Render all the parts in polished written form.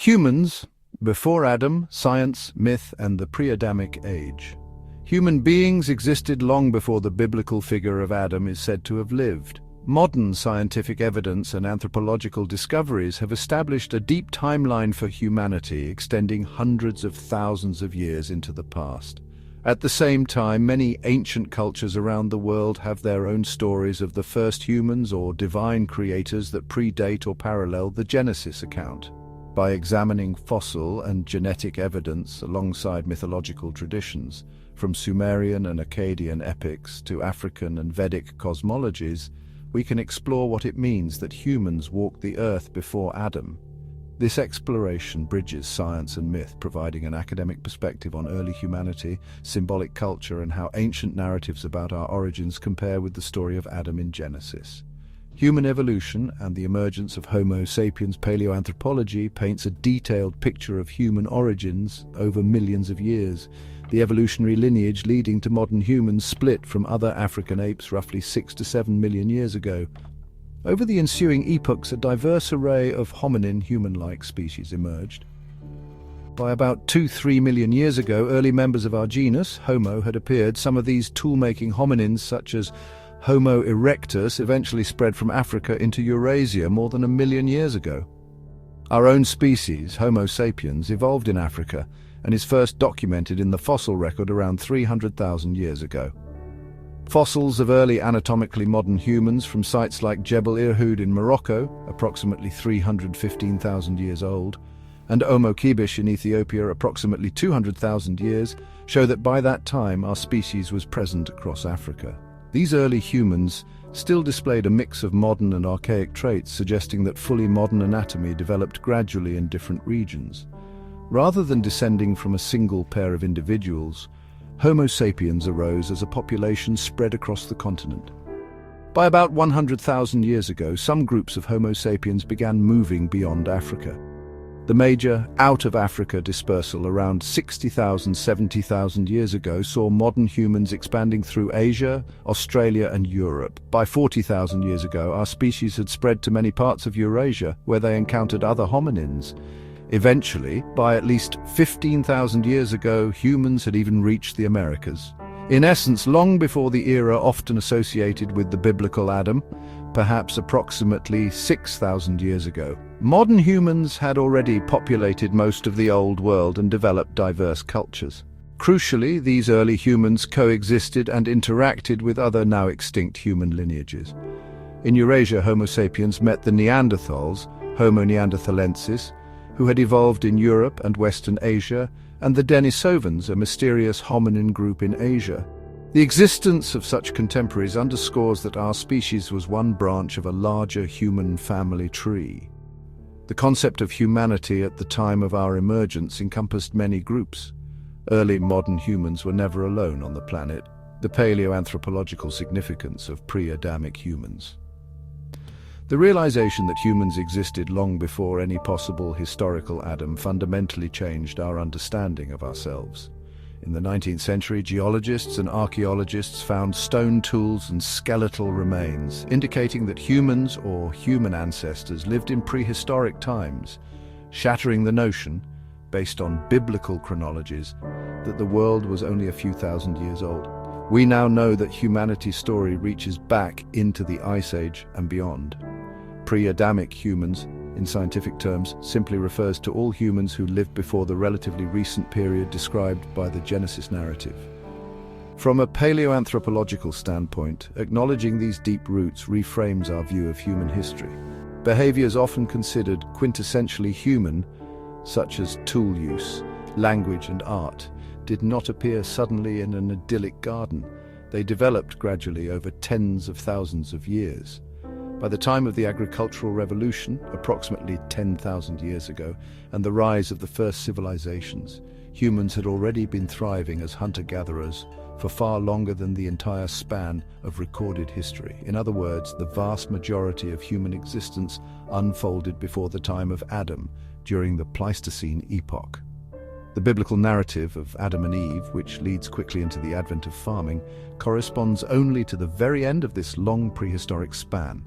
Humans, before Adam, science, myth, and the pre-Adamic age. Human beings existed long before the biblical figure of Adam is said to have lived. Modern scientific evidence and anthropological discoveries have established a deep timeline for humanity extending hundreds of thousands of years into the past. At the same time, many ancient cultures around the world have their own stories of the first humans or divine creators that predate or parallel the Genesis account. By examining fossil and genetic evidence alongside mythological traditions, from Sumerian and Akkadian epics to African and Vedic cosmologies, we can explore what it means that humans walked the earth before Adam. This exploration bridges science and myth, providing an academic perspective on early humanity, symbolic culture, and how ancient narratives about our origins compare with the story of Adam in Genesis. Human evolution and the emergence of Homo sapiens paleoanthropology paints a detailed picture of human origins over millions of years. The evolutionary lineage leading to modern humans split from other African apes roughly 6 to 7 million years ago. Over the ensuing epochs, a diverse array of hominin human-like species emerged. By about 2–3 million years ago, early members of our genus, Homo, had appeared. Some of these tool-making hominins, such as Homo erectus, eventually spread from Africa into Eurasia more than 1 million years ago. Our own species, Homo sapiens, evolved in Africa and is first documented in the fossil record around 300,000 years ago. Fossils of early anatomically modern humans from sites like Jebel Irhoud in Morocco, approximately 315,000 years old, and Omo Kibish in Ethiopia, approximately 200,000 years, show that by that time our species was present across Africa. These early humans still displayed a mix of modern and archaic traits, suggesting that fully modern anatomy developed gradually in different regions. Rather than descending from a single pair of individuals, Homo sapiens arose as a population spread across the continent. By about 100,000 years ago, some groups of Homo sapiens began moving beyond Africa. The major out-of-Africa dispersal around 60,000–70,000 years ago saw modern humans expanding through Asia, Australia, and Europe. By 40,000 years ago, our species had spread to many parts of Eurasia, where they encountered other hominins. Eventually, by at least 15,000 years ago, humans had even reached the Americas. In essence, long before the era often associated with the biblical Adam, perhaps approximately 6,000 years ago, modern humans had already populated most of the Old World and developed diverse cultures. Crucially, these early humans coexisted and interacted with other now extinct human lineages. In Eurasia, Homo sapiens met the Neanderthals, Homo neanderthalensis, who had evolved in Europe and Western Asia, and the Denisovans, a mysterious hominin group in Asia. The existence of such contemporaries underscores that our species was one branch of a larger human family tree. The concept of humanity at the time of our emergence encompassed many groups. Early modern humans were never alone on the planet. The paleoanthropological significance of pre-Adamic humans. The realization that humans existed long before any possible historical Adam fundamentally changed our understanding of ourselves. In the 19th century, geologists and archaeologists found stone tools and skeletal remains, indicating that humans or human ancestors lived in prehistoric times, shattering the notion, based on biblical chronologies, that the world was only a few thousand years old. We now know that humanity's story reaches back into the Ice Age and beyond. Pre-Adamic humans, in scientific terms, simply refers to all humans who lived before the relatively recent period described by the Genesis narrative. From a paleoanthropological standpoint, acknowledging these deep roots reframes our view of human history. Behaviors often considered quintessentially human, such as tool use, language, and art, did not appear suddenly in an idyllic garden. They developed gradually over tens of thousands of years. By the time of the agricultural revolution, approximately 10,000 years ago, and the rise of the first civilizations, humans had already been thriving as hunter-gatherers for far longer than the entire span of recorded history. In other words, the vast majority of human existence unfolded before the time of Adam, during the Pleistocene epoch. The biblical narrative of Adam and Eve, which leads quickly into the advent of farming, corresponds only to the very end of this long prehistoric span.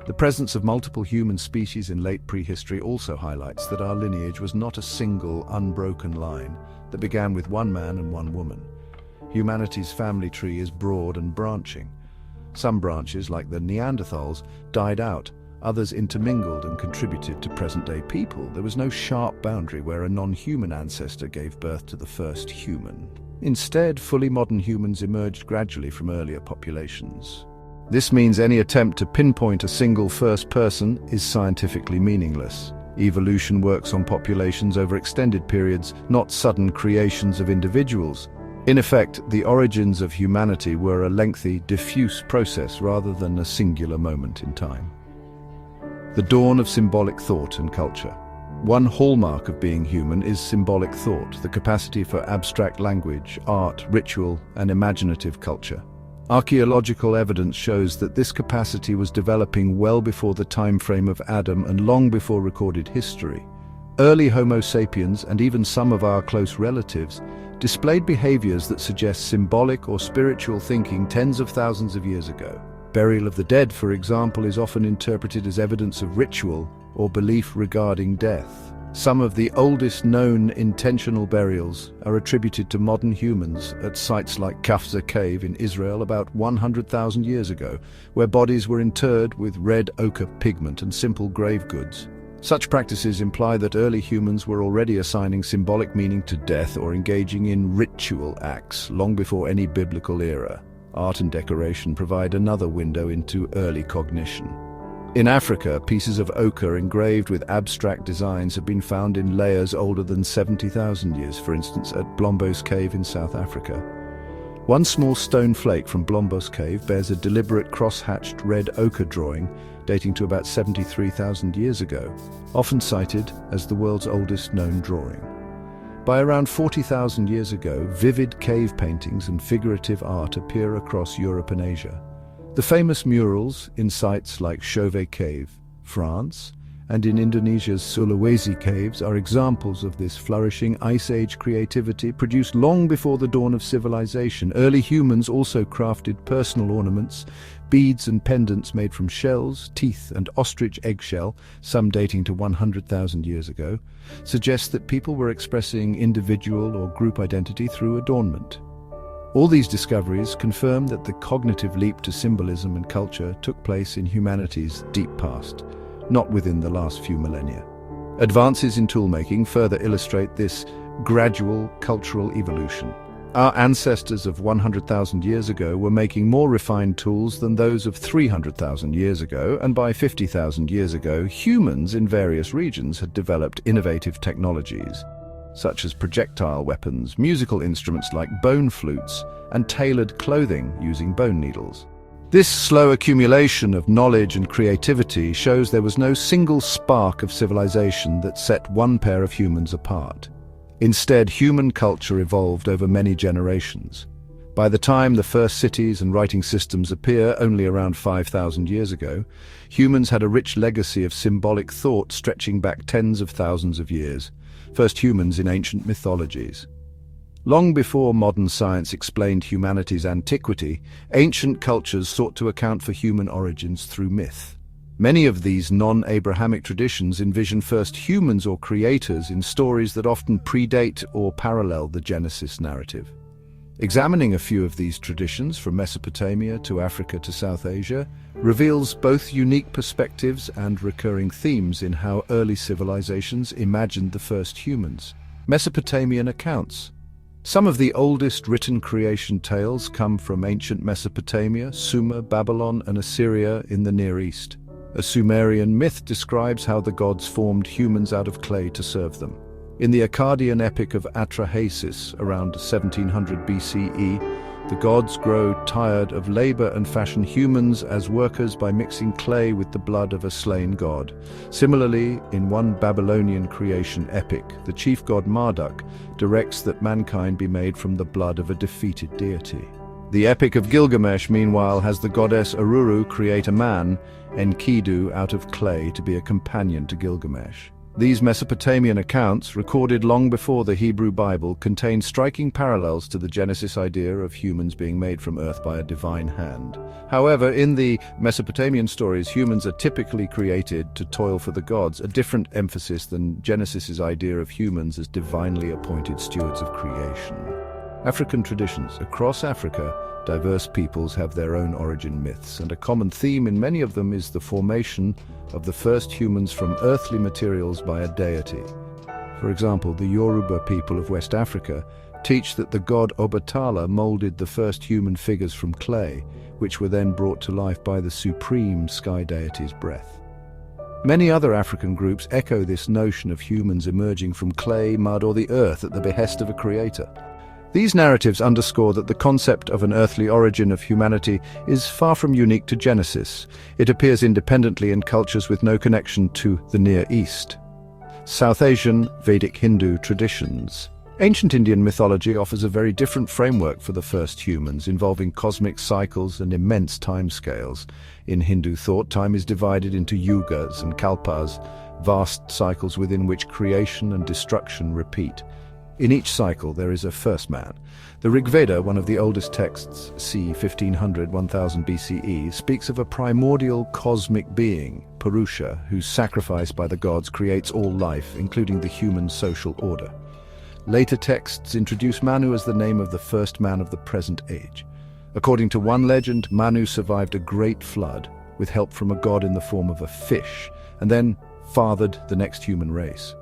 The presence of multiple human species in late prehistory also highlights that our lineage was not a single, unbroken line that began with one man and one woman. Humanity's family tree is broad and branching. Some branches, like the Neanderthals, died out. Others intermingled and contributed to present-day people. There was no sharp boundary where a non-human ancestor gave birth to the first human. Instead, fully modern humans emerged gradually from earlier populations. This means any attempt to pinpoint a single first person is scientifically meaningless. Evolution works on populations over extended periods, not sudden creations of individuals. In effect, the origins of humanity were a lengthy, diffuse process rather than a singular moment in time. The dawn of symbolic thought and culture. One hallmark of being human is symbolic thought, the capacity for abstract language, art, ritual, and imaginative culture. Archaeological evidence shows that this capacity was developing well before the time frame of Adam and long before recorded history. Early Homo sapiens, and even some of our close relatives, displayed behaviors that suggest symbolic or spiritual thinking tens of thousands of years ago. Burial of the dead, for example, is often interpreted as evidence of ritual or belief regarding death. Some of the oldest known intentional burials are attributed to modern humans at sites like Kafza Cave in Israel about 100,000 years ago, where bodies were interred with red ochre pigment and simple grave goods. Such practices imply that early humans were already assigning symbolic meaning to death or engaging in ritual acts long before any biblical era. Art and decoration provide another window into early cognition. In Africa, pieces of ochre engraved with abstract designs have been found in layers older than 70,000 years, for instance at Blombos Cave in South Africa. One small stone flake from Blombos Cave bears a deliberate cross-hatched red ochre drawing dating to about 73,000 years ago, often cited as the world's oldest known drawing. By around 40,000 years ago, vivid cave paintings and figurative art appear across Europe and Asia. The famous murals in sites like Chauvet Cave, France, and in Indonesia's Sulawesi caves are examples of this flourishing Ice Age creativity produced long before the dawn of civilization. Early humans also crafted personal ornaments, beads and pendants made from shells, teeth, and ostrich eggshell, some dating to 100,000 years ago, suggest that people were expressing individual or group identity through adornment. All these discoveries confirm that the cognitive leap to symbolism and culture took place in humanity's deep past, not within the last few millennia. Advances in toolmaking further illustrate this gradual cultural evolution. Our ancestors of 100,000 years ago were making more refined tools than those of 300,000 years ago, and by 50,000 years ago, humans in various regions had developed innovative technologies, such as projectile weapons, musical instruments like bone flutes, and tailored clothing using bone needles. This slow accumulation of knowledge and creativity shows there was no single spark of civilization that set one pair of humans apart. Instead, human culture evolved over many generations. By the time the first cities and writing systems appear, only around 5,000 years ago, humans had a rich legacy of symbolic thought stretching back tens of thousands of years. First humans in ancient mythologies. Long before modern science explained humanity's antiquity, ancient cultures sought to account for human origins through myth. Many of these non-Abrahamic traditions envision first humans or creators in stories that often predate or parallel the Genesis narrative. Examining a few of these traditions, from Mesopotamia to Africa to South Asia, reveals both unique perspectives and recurring themes in how early civilizations imagined the first humans. Mesopotamian accounts. Some of the oldest written creation tales come from ancient Mesopotamia, Sumer, Babylon, and Assyria in the Near East. A Sumerian myth describes how the gods formed humans out of clay to serve them. In the Akkadian epic of Atrahasis, around 1700 BCE, the gods grow tired of labor and fashion humans as workers by mixing clay with the blood of a slain god. Similarly, in one Babylonian creation epic, the chief god Marduk directs that mankind be made from the blood of a defeated deity. The Epic of Gilgamesh, meanwhile, has the goddess Aruru create a man, Enkidu, out of clay to be a companion to Gilgamesh. These Mesopotamian accounts, recorded long before the Hebrew Bible, contain striking parallels to the Genesis idea of humans being made from earth by a divine hand. However, in the Mesopotamian stories, humans are typically created to toil for the gods, a different emphasis than Genesis's idea of humans as divinely appointed stewards of creation. African traditions. Across Africa, diverse peoples have their own origin myths, and a common theme in many of them is the formation of the first humans from earthly materials by a deity. For example, the Yoruba people of West Africa teach that the god Obatala molded the first human figures from clay, which were then brought to life by the supreme sky deity's breath. Many other African groups echo this notion of humans emerging from clay, mud, or the earth at the behest of a creator. These narratives underscore that the concept of an earthly origin of humanity is far from unique to Genesis. It appears independently in cultures with no connection to the Near East. South Asian, Vedic Hindu traditions. Ancient Indian mythology offers a very different framework for the first humans, involving cosmic cycles and immense timescales. In Hindu thought, time is divided into yugas and kalpas, vast cycles within which creation and destruction repeat. In each cycle there is a first man. The Rig Veda, one of the oldest texts, c. 1500–1000 BCE, speaks of a primordial cosmic being, Purusha, whose sacrifice by the gods creates all life, including the human social order. Later texts introduce Manu as the name of the first man of the present age. According to one legend, Manu survived a great flood with help from a god in the form of a fish, and then fathered the next human race.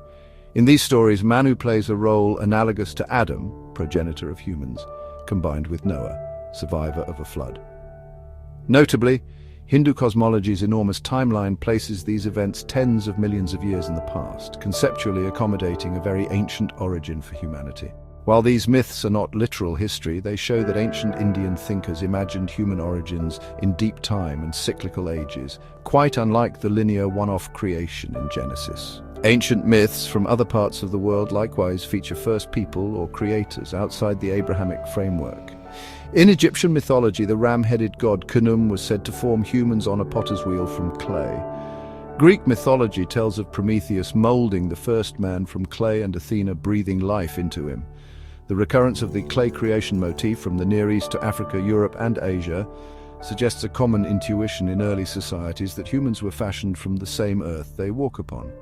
In these stories, Manu plays a role analogous to Adam, progenitor of humans, combined with Noah, survivor of a flood. Notably, Hindu cosmology's enormous timeline places these events tens of millions of years in the past, conceptually accommodating a very ancient origin for humanity. While these myths are not literal history, they show that ancient Indian thinkers imagined human origins in deep time and cyclical ages, quite unlike the linear one-off creation in Genesis. Ancient myths from other parts of the world likewise feature first people or creators outside the Abrahamic framework. In Egyptian mythology, the ram-headed god Khnum was said to form humans on a potter's wheel from clay. Greek mythology tells of Prometheus molding the first man from clay and Athena breathing life into him. The recurrence of the clay creation motif from the Near East to Africa, Europe, and Asia suggests a common intuition in early societies that humans were fashioned from the same earth they walk upon.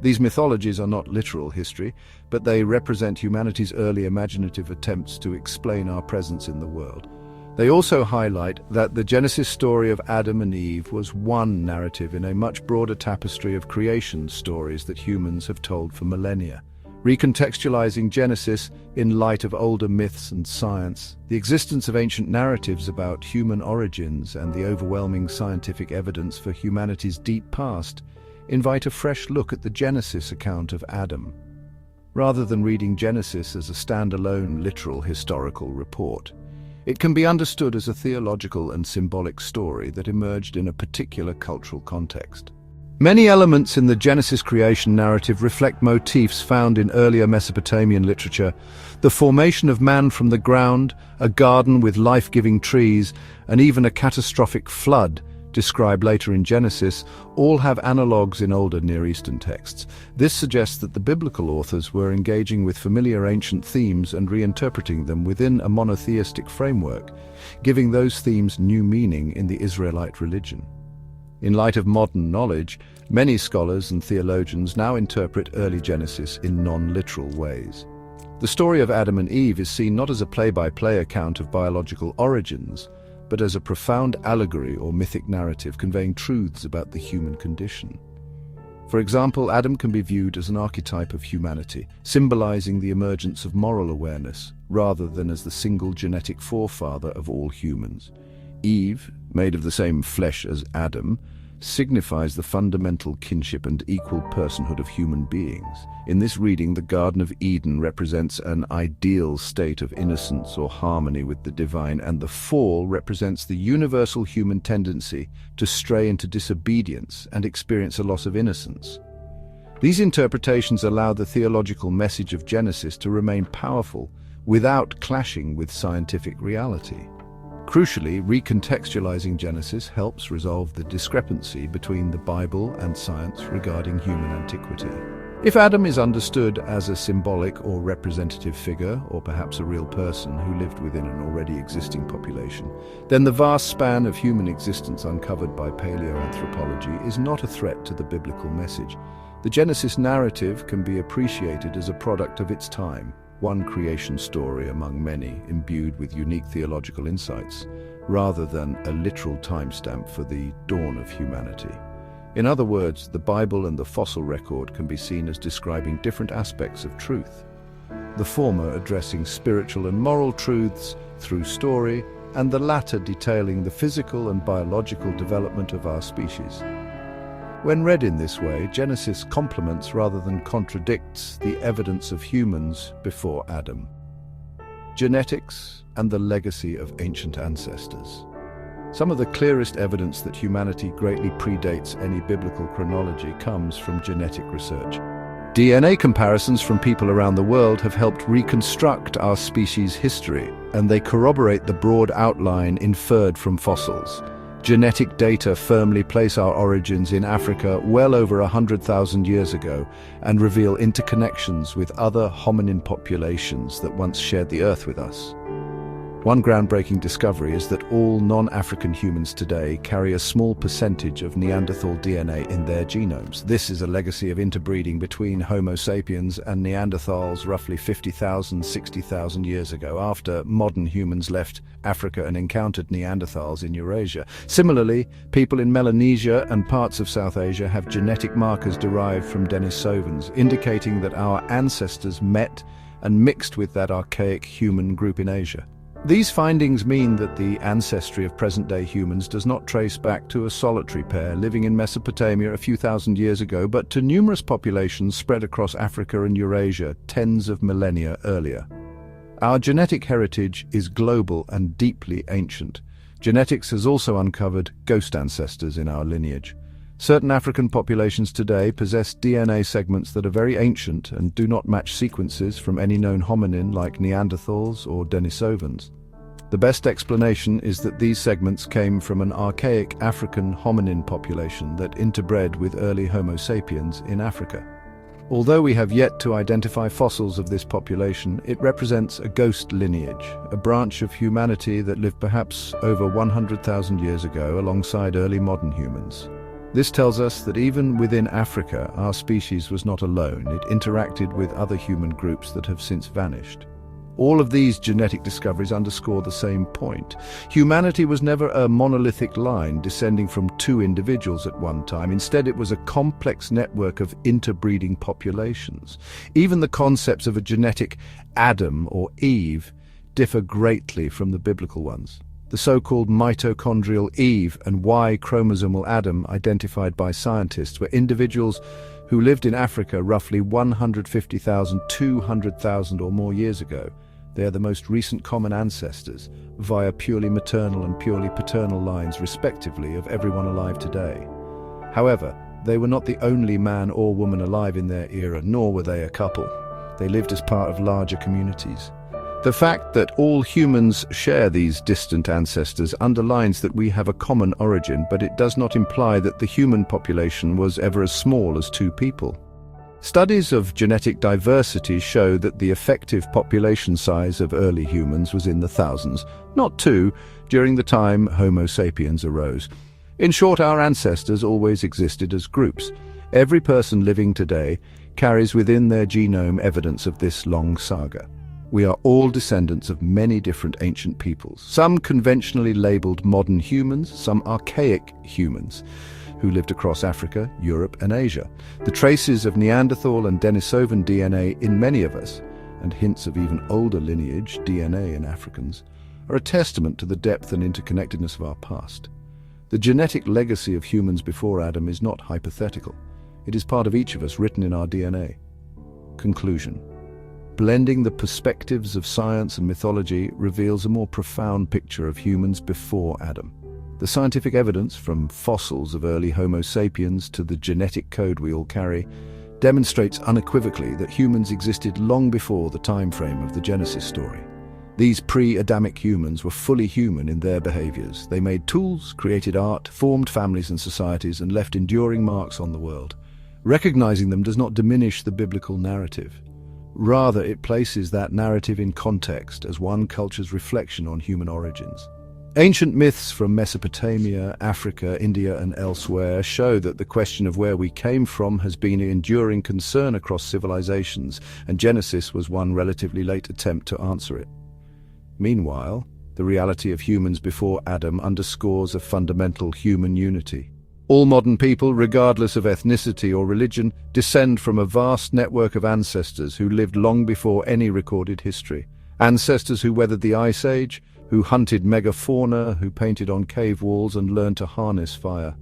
These mythologies are not literal history, but they represent humanity's early imaginative attempts to explain our presence in the world. They also highlight that the Genesis story of Adam and Eve was one narrative in a much broader tapestry of creation stories that humans have told for millennia. Recontextualizing Genesis in light of older myths and science, the existence of ancient narratives about human origins and the overwhelming scientific evidence for humanity's deep past invite a fresh look at the Genesis account of Adam. Rather than reading Genesis as a standalone literal historical report, it can be understood as a theological and symbolic story that emerged in a particular cultural context. Many elements in the Genesis creation narrative reflect motifs found in earlier Mesopotamian literature. The formation of man from the ground, a garden with life-giving trees, and even a catastrophic flood described later in Genesis, all have analogues in older Near Eastern texts. This suggests that the biblical authors were engaging with familiar ancient themes and reinterpreting them within a monotheistic framework, giving those themes new meaning in the Israelite religion. In light of modern knowledge, many scholars and theologians now interpret early Genesis in non-literal ways. The story of Adam and Eve is seen not as a play-by-play account of biological origins, but as a profound allegory or mythic narrative conveying truths about the human condition. For example, Adam can be viewed as an archetype of humanity, symbolizing the emergence of moral awareness, rather than as the single genetic forefather of all humans. Eve, made of the same flesh as Adam, signifies the fundamental kinship and equal personhood of human beings. In this reading, the Garden of Eden represents an ideal state of innocence or harmony with the divine, and the fall represents the universal human tendency to stray into disobedience and experience a loss of innocence. These interpretations allow the theological message of Genesis to remain powerful without clashing with scientific reality. Crucially, recontextualizing Genesis helps resolve the discrepancy between the Bible and science regarding human antiquity. If Adam is understood as a symbolic or representative figure, or perhaps a real person who lived within an already existing population, then the vast span of human existence uncovered by paleoanthropology is not a threat to the biblical message. The Genesis narrative can be appreciated as a product of its time, one creation story among many, imbued with unique theological insights, rather than a literal timestamp for the dawn of humanity. In other words, the Bible and the fossil record can be seen as describing different aspects of truth, the former addressing spiritual and moral truths through story, and the latter detailing the physical and biological development of our species. When read in this way, Genesis complements rather than contradicts the evidence of humans before Adam. Genetics and the legacy of ancient ancestors. Some of the clearest evidence that humanity greatly predates any biblical chronology comes from genetic research. DNA comparisons from people around the world have helped reconstruct our species' history, and they corroborate the broad outline inferred from fossils. Genetic data firmly place our origins in Africa well over 100,000 years ago and reveal interconnections with other hominin populations that once shared the earth with us. One groundbreaking discovery is that all non-African humans today carry a small percentage of Neanderthal DNA in their genomes. This is a legacy of interbreeding between Homo sapiens and Neanderthals roughly 50,000, 60,000 years ago, after modern humans left Africa and encountered Neanderthals in Eurasia. Similarly, people in Melanesia and parts of South Asia have genetic markers derived from Denisovans, indicating that our ancestors met and mixed with that archaic human group in Asia. These findings mean that the ancestry of present-day humans does not trace back to a solitary pair living in Mesopotamia a few thousand years ago, but to numerous populations spread across Africa and Eurasia tens of millennia earlier. Our genetic heritage is global and deeply ancient. Genetics has also uncovered ghost ancestors in our lineage. Certain African populations today possess DNA segments that are very ancient and do not match sequences from any known hominin like Neanderthals or Denisovans. The best explanation is that these segments came from an archaic African hominin population that interbred with early Homo sapiens in Africa. Although we have yet to identify fossils of this population, it represents a ghost lineage, a branch of humanity that lived perhaps over 100,000 years ago alongside early modern humans. This tells us that even within Africa, our species was not alone. It interacted with other human groups that have since vanished. All of these genetic discoveries underscore the same point. Humanity was never a monolithic line descending from two individuals at one time. Instead, it was a complex network of interbreeding populations. Even the concepts of a genetic Adam or Eve differ greatly from the biblical ones. The so-called mitochondrial Eve and Y-chromosomal Adam identified by scientists were individuals who lived in Africa roughly 150,000, 200,000 or more years ago. They are the most recent common ancestors, via purely maternal and purely paternal lines respectively, of everyone alive today. However, they were not the only man or woman alive in their era, nor were they a couple. They lived as part of larger communities. The fact that all humans share these distant ancestors underlines that we have a common origin, but it does not imply that the human population was ever as small as two people. Studies of genetic diversity show that the effective population size of early humans was in the thousands, not two, during the time Homo sapiens arose. In short, our ancestors always existed as groups. Every person living today carries within their genome evidence of this long saga. We are all descendants of many different ancient peoples, some conventionally labeled modern humans, some archaic humans, who lived across Africa, Europe, and Asia. The traces of Neanderthal and Denisovan DNA in many of us, and hints of even older lineage DNA in Africans, are a testament to the depth and interconnectedness of our past. The genetic legacy of humans before Adam is not hypothetical. It is part of each of us, written in our DNA. Conclusion. Blending the perspectives of science and mythology reveals a more profound picture of humans before Adam. The scientific evidence, from fossils of early Homo sapiens to the genetic code we all carry, demonstrates unequivocally that humans existed long before the time frame of the Genesis story. These pre-Adamic humans were fully human in their behaviors. They made tools, created art, formed families and societies, and left enduring marks on the world. Recognizing them does not diminish the biblical narrative. Rather, it places that narrative in context as one culture's reflection on human origins. Ancient myths from Mesopotamia, Africa, India, and elsewhere show that the question of where we came from has been an enduring concern across civilizations, and Genesis was one relatively late attempt to answer it. Meanwhile, the reality of humans before Adam underscores a fundamental human unity. All modern people, regardless of ethnicity or religion, descend from a vast network of ancestors who lived long before any recorded history. Ancestors who weathered the Ice Age, who hunted megafauna, who painted on cave walls and learned to harness fire.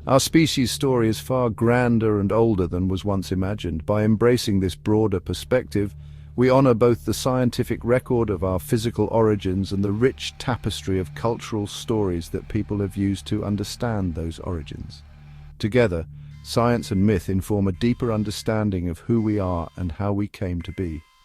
Our species' story is far grander and older than was once imagined. By embracing this broader perspective, we honor both the scientific record of our physical origins and the rich tapestry of cultural stories that people have used to understand those origins. Together, science and myth inform a deeper understanding of who we are and how we came to be.